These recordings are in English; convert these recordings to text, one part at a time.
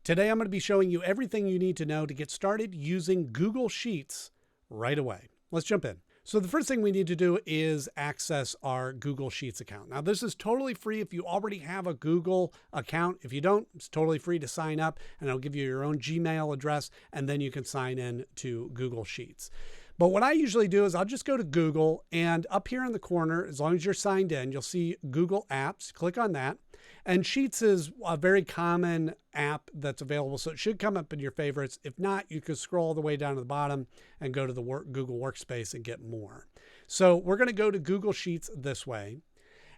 Today I'm going to be showing you everything you need to know to get started using Google Sheets right away. Let's jump in. So the first thing we need to do is access our Google Sheets account. Now this is totally free if you already have a Google account. If you don't, it's totally free to sign up and it'll give you your own Gmail address and then you can sign in to Google Sheets. But what I usually do is I'll just go to Google, and up here in the corner, as long as you're signed in, you'll see Google Apps. Click on that. And Sheets is a very common app that's available, so it should come up in your favorites. If not, you could scroll all the way down to the bottom and go to the Google Workspace and get more. So we're going to go to Google Sheets this way.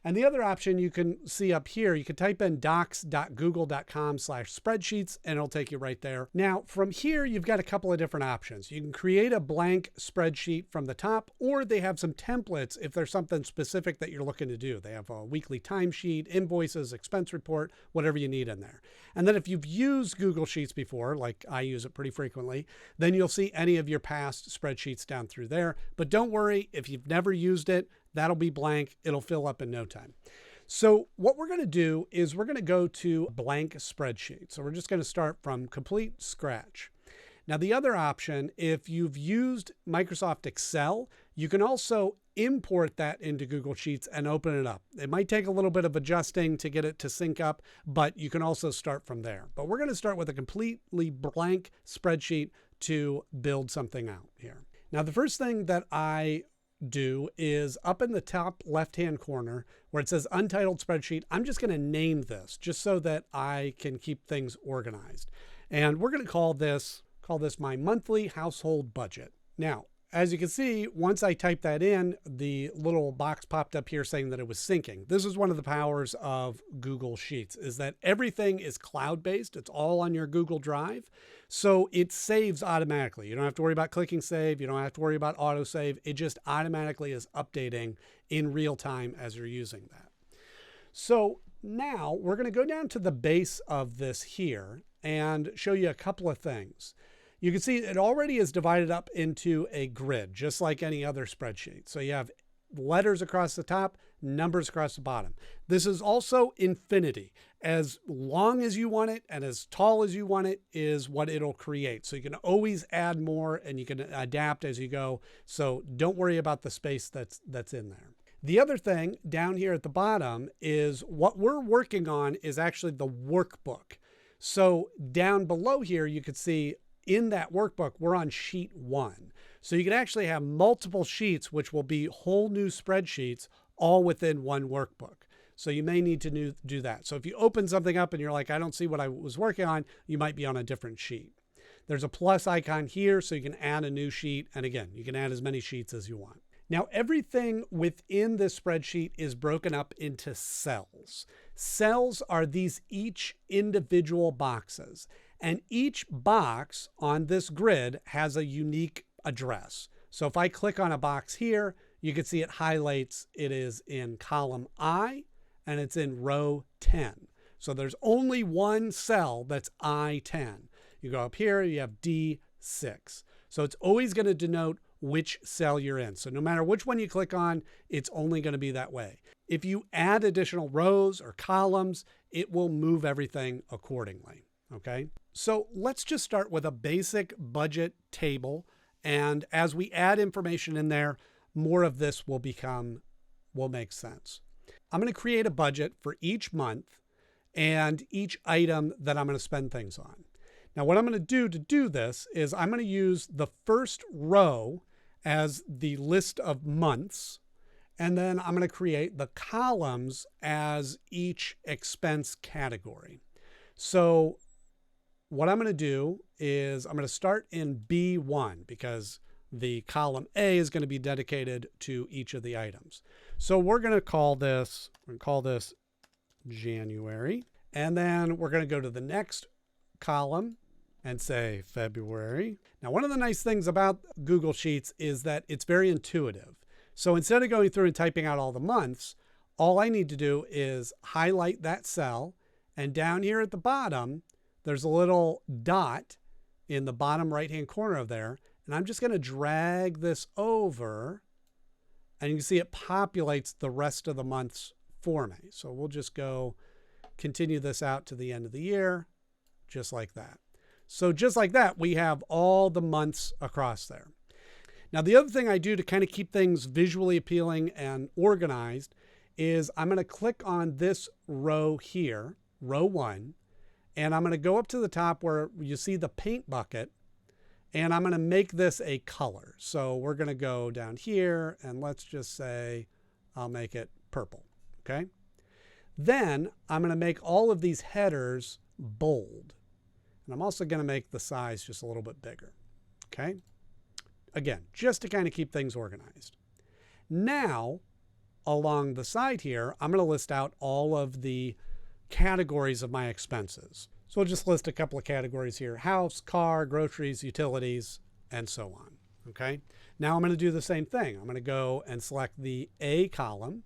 And the other option you can see up here, you can type in docs.google.com/spreadsheets and it'll take you right there. Now from here, you've got a couple of different options. You can create a blank spreadsheet from the top, or they have some templates if there's something specific that you're looking to do. They have a weekly timesheet, invoices, expense report, whatever you need in there. And then if you've used Google Sheets before, like I use it pretty frequently, then you'll see any of your past spreadsheets down through there. But don't worry, if you've never used it, that'll be blank. It'll fill up in no time. So what we're going to do is we're going to go to blank spreadsheet. So we're just going to start from complete scratch. Now the other option, if you've used Microsoft Excel, you can also import that into Google Sheets and open it up. It might take a little bit of adjusting to get it to sync up, but you can also start from there. But we're going to start with a completely blank spreadsheet to build something out here. Now the first thing that I do is up in the top left-hand corner where it says Untitled Spreadsheet. I'm just going to name this just so that I can keep things organized. And we're going to call this my monthly household budget. Now, as you can see, once I typed that in, the little box popped up here saying that it was syncing. This is one of the powers of Google Sheets, is that everything is cloud-based. It's all on your Google Drive. So it saves automatically. You don't have to worry about clicking save. You don't have to worry about autosave. It just automatically is updating in real time as you're using that. So now we're going to go down to the base of this here and show you a couple of things. You can see it already is divided up into a grid, just like any other spreadsheet. So you have letters across the top, numbers across the bottom. This is also infinity. As long as you want it and as tall as you want it is what it'll create. So you can always add more and you can adapt as you go. So don't worry about the space that's in there. The other thing down here at the bottom is what we're working on is actually the workbook. So down below here, you can see in that workbook, we're on sheet 1. So you can actually have multiple sheets, which will be whole new spreadsheets all within one workbook. So you may need to do that. So if you open something up and you're like, I don't see what I was working on, you might be on a different sheet. There's a plus icon here, so you can add a new sheet. And again, you can add as many sheets as you want. Now, everything within this spreadsheet is broken up into cells. Cells are these each individual boxes, and each box on this grid has a unique address. So if I click on a box here, you can see it highlights it is in column I and it's in row 10. So there's only one cell that's I10. You go up here, you have D6. So it's always going to denote which cell you're in. So no matter which one you click on, it's only going to be that way. If you add additional rows or columns, it will move everything accordingly. Okay. So let's just start with a basic budget table. And as we add information in there, more of this will make sense. I'm going to create a budget for each month and each item that I'm going to spend things on. Now, what I'm going to do this is I'm going to use the first row as the list of months, and then I'm going to create the columns as each expense category. So what I'm going to do is I'm going to start in B1 because the column A is going to be dedicated to each of the items. So we're going to call this January, and then we're going to go to the next column and say February. Now, one of the nice things about Google Sheets is that it's very intuitive. So instead of going through and typing out all the months, all I need to do is highlight that cell, and down here at the bottom, there's a little dot in the bottom right-hand corner of there, and I'm just going to drag this over, and you can see it populates the rest of the months for me. So we'll just go continue this out to the end of the year. just like that. So just like that, we have all the months across there. Now, the other thing I do to kind of keep things visually appealing and organized is I'm going to click on this row here, row 1, and I'm going to go up to the top where you see the paint bucket, and I'm going to make this a color. So we're going to go down here, and let's just say I'll make it purple, okay? Then I'm going to make all of these headers bold. And I'm also going to make the size just a little bit bigger, okay? Again, just to kind of keep things organized. Now, along the side here, I'm going to list out all of the categories of my expenses. So I'll just list a couple of categories here: house, car, groceries, utilities, and so on, okay? Now I'm going to do the same thing. I'm going to go and select the A column,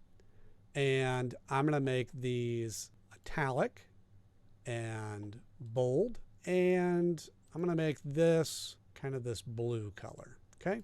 and I'm going to make these italic and bold, and I'm going to make this kind of this blue color, okay?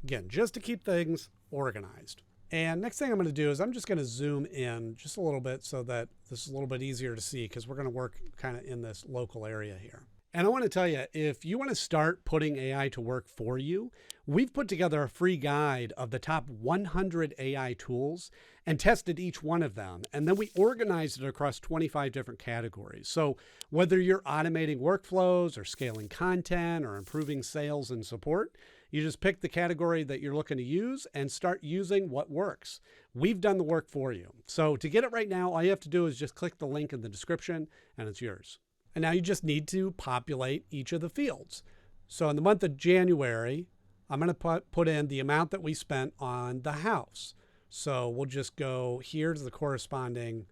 Again, just to keep things organized. And next thing I'm going to do is I'm just going to zoom in just a little bit so that this is a little bit easier to see, because we're going to work kind of in this local area here. And I want to tell you, if you want to start putting AI to work for you, we've put together a free guide of the top 100 AI tools and tested each one of them. And then we organized it across 25 different categories. So whether you're automating workflows or scaling content or improving sales and support, you just pick the category that you're looking to use and start using what works. We've done the work for you. So to get it right now, all you have to do is just click the link in the description and it's yours. And now you just need to populate each of the fields. So in the month of January, I'm going to put in the amount that we spent on the house. So we'll just go here to the corresponding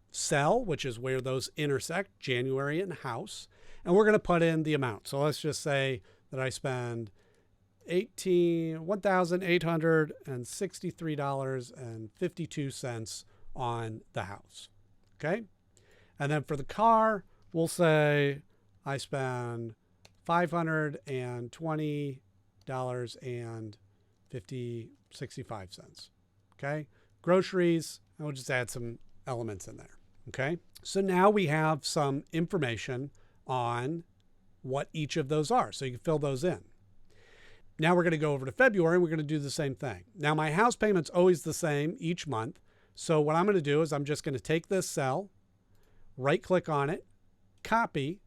cell, which is where those intersect, January and house. And we're going to put in the amount. So let's just say that I spend $1,863.52 on the house. Okay. And then for the car, we'll say I spend $520.65. Okay. Groceries, and we'll just add some elements in there. Okay. So now we have some information on what each of those are. So you can fill those in. Now we're going to go over to February and we're going to do the same thing. Now my house payment's always the same each month. So what I'm going to do is I'm just going to take this cell, right click on it, copy,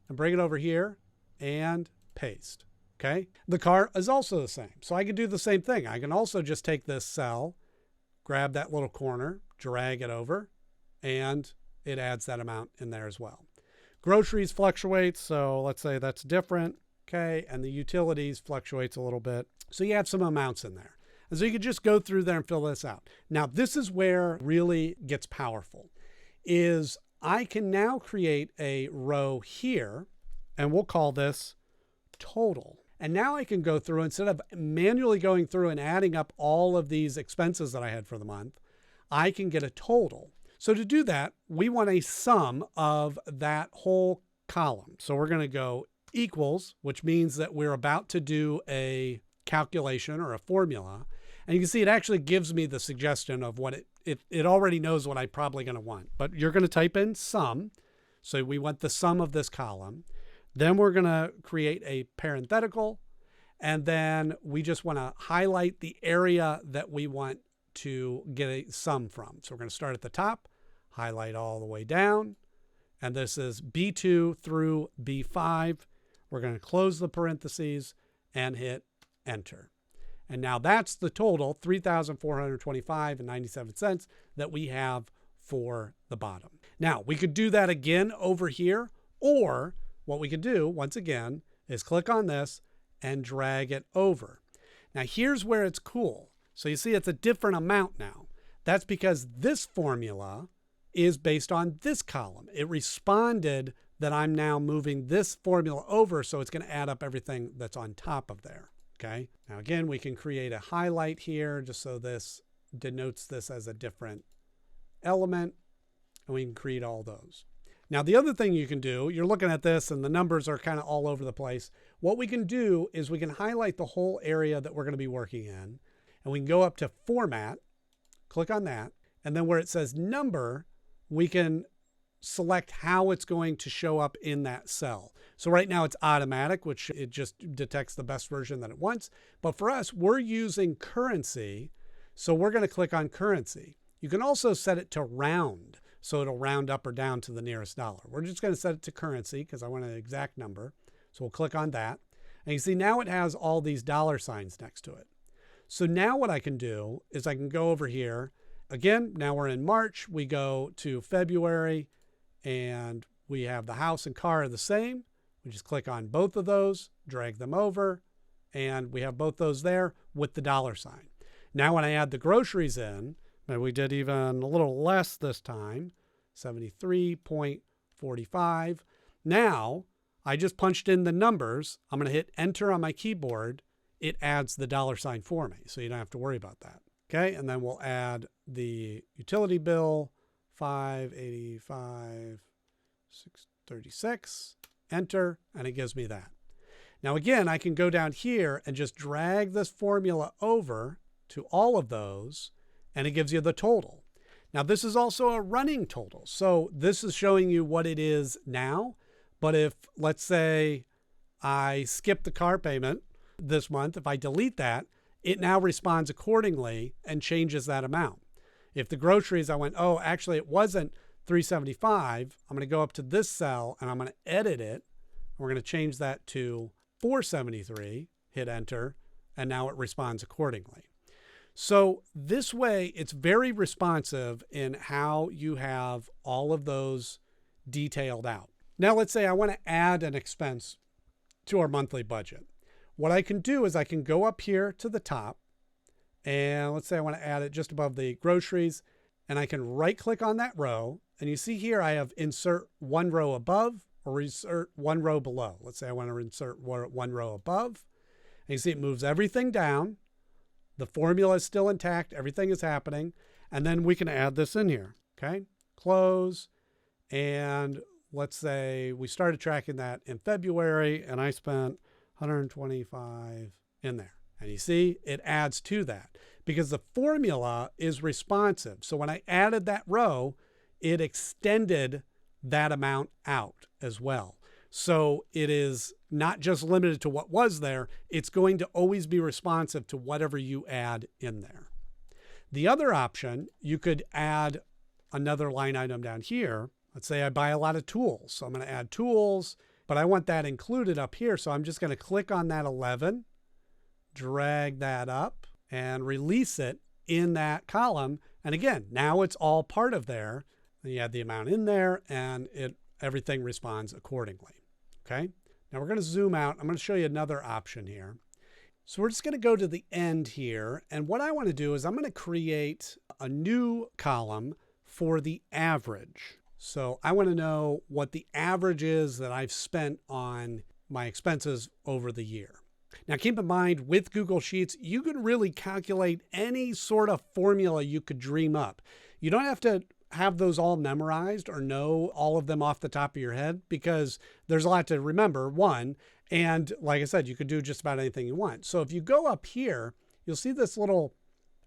and bring it over here and paste. Okay. The car is also the same. So I can do the same thing. I can also just take this cell, grab that little corner, drag it over, and it adds that amount in there as well. Groceries fluctuates. So let's say that's different. Okay. And the utilities fluctuates a little bit. So you have some amounts in there. And so you can just go through there and fill this out. Now, this is where it really gets powerful, is I can now create a row here, and we'll call this total. And now I can go through, instead of manually going through and adding up all of these expenses that I had for the month, I can get a total. So to do that, we want a sum of that whole column. So we're going to go equals, which means that we're about to do a calculation or a formula. And you can see it actually gives me the suggestion of what it already knows what I'm probably going to want. But you're going to type in sum. So we want the sum of this column. Then we're going to create a parenthetical. And then we just want to highlight the area that we want to get a sum from. So we're going to start at the top, highlight all the way down. And this is B2 through B5. We're going to close the parentheses and hit enter. And now that's the total, $3,425.97 that we have for the bottom. Now we could do that again over here, or what we could do once again is click on this and drag it over. Now here's where it's cool. So you see it's a different amount now. That's because this formula is based on this column. It responded that I'm now moving this formula over, so it's going to add up everything that's on top of there. Okay. Now again, we can create a highlight here just so this denotes this as a different element, and we can create all those. Now the other thing you can do, you're looking at this and the numbers are kind of all over the place. What we can do is we can highlight the whole area that we're going to be working in, and we can go up to format, click on that, and then where it says number, we can select how it's going to show up in that cell. So right now it's automatic, which it just detects the best version that it wants. But for us, we're using currency. So we're going to click on currency. You can also set it to round. So it'll round up or down to the nearest dollar. We're just going to set it to currency because I want an exact number. So we'll click on that. And you see now it has all these dollar signs next to it. So now what I can do is I can go over here. Again, now we're in March. We go to February and we have the house and car are the same. We just click on both of those, drag them over, and we have both those there with the dollar sign. Now when I add the groceries in, and we did even a little less this time, 73.45. Now I just punched in the numbers. I'm going to hit enter on my keyboard. It adds the dollar sign for me, so you don't have to worry about that. Okay, and then we'll add the utility bill, $585, $636, enter, and it gives me that. Now again, I can go down here and just drag this formula over to all of those, and it gives you the total. Now this is also a running total. So this is showing you what it is now. But if, let's say, I skip the car payment this month, if I delete that, it now responds accordingly and changes that amount. If the groceries, I went, oh, actually it wasn't $375, I'm going to go up to this cell and I'm going to edit it. We're going to change that to $473, hit enter, and now it responds accordingly. So this way, it's very responsive in how you have all of those detailed out. Now, let's say I want to add an expense to our monthly budget. What I can do is I can go up here to the top, and let's say I want to add it just above the groceries, and I can right click on that row. And you see here, I have insert one row above or insert one row below. Let's say I want to insert one row above. And you see it moves everything down. The formula is still intact. Everything is happening. And then we can add this in here. Okay. Close. And let's say we started tracking that in February and I spent 125 in there. And you see it adds to that because the formula is responsive. So when I added that row, it extended that amount out as well. So it is not just limited to what was there. It's going to always be responsive to whatever you add in there. The other option, you could add another line item down here. Let's say I buy a lot of tools. So I'm going to add tools, but I want that included up here. So I'm just going to click on that 11, drag that up and release it in that column. And again, now it's all part of there. And you add the amount in there and everything responds accordingly. Okay. Now we're going to zoom out. I'm going to show you another option here. So we're just going to go to the end here. And what I want to do is I'm going to create a new column for the average. So I want to know what the average is that I've spent on my expenses over the year. Now keep in mind with Google Sheets, you can really calculate any sort of formula you could dream up. You don't have to have those all memorized or know all of them off the top of your head because there's a lot to remember, one. And like I said, you could do just about anything you want. So if you go up here, you'll see this little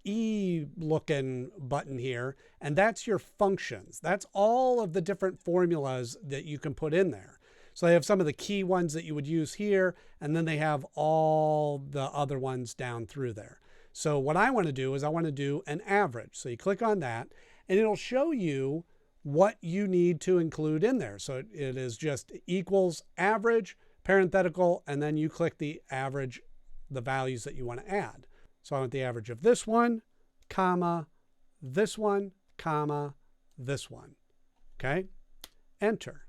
E looking button here, and that's your functions. That's all of the different formulas that you can put in there. So they have some of the key ones that you would use here, and then they have all the other ones down through there. So what I want to do is I want to do an average. So you click on that, and it'll show you what you need to include in there. So it is just equals average, parenthetical, and then you click the average, the values that you want to add. So I want the average of this one, comma, this one, comma, this one. Okay, enter.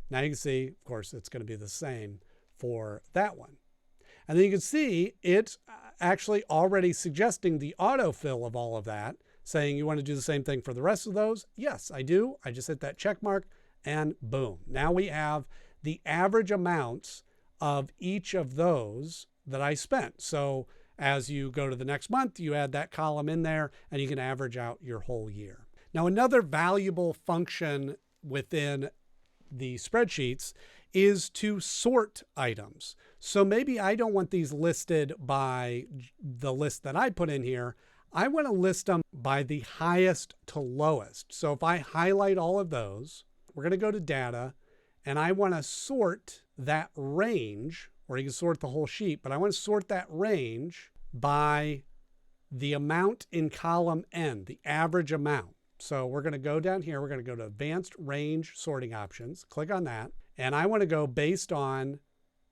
Now you can see, of course, it's going to be the same for that one. And then you can see it's actually already suggesting the autofill of all of that, saying you want to do the same thing for the rest of those. Yes, I do. I just hit that check mark and boom. Now we have the average amounts of each of those that I spent. So as you go to the next month, you add that column in there and you can average out your whole year. Now, another valuable function within the spreadsheets is to sort items. So maybe I don't want these listed by the list that I put in here. I want to list them by the highest to lowest. So if I highlight all of those, we're going to go to data, and I want to sort that range, or you can sort the whole sheet, but I want to sort that range by the amount in column N, the average amount. So we're going to go down here. We're going to go to advanced range sorting options, click on that. And I want to go based on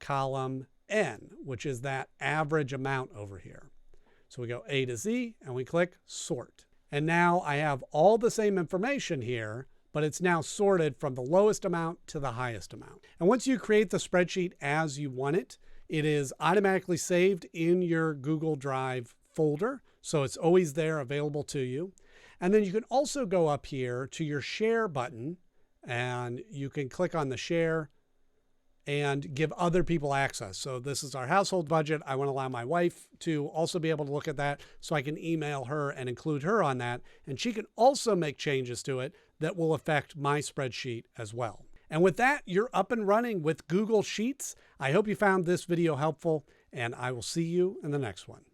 column N, which is that average amount over here. So we go A to Z and we click sort. And now I have all the same information here, but it's now sorted from the lowest amount to the highest amount. And once you create the spreadsheet as you want it, it is automatically saved in your Google Drive folder. So it's always there available to you. And then you can also go up here to your share button, and you can click on the share and give other people access. So this is our household budget. I want to allow my wife to also be able to look at that, so I can email her and include her on that. And she can also make changes to it that will affect my spreadsheet as well. And with that, you're up and running with Google Sheets. I hope you found this video helpful, and I will see you in the next one.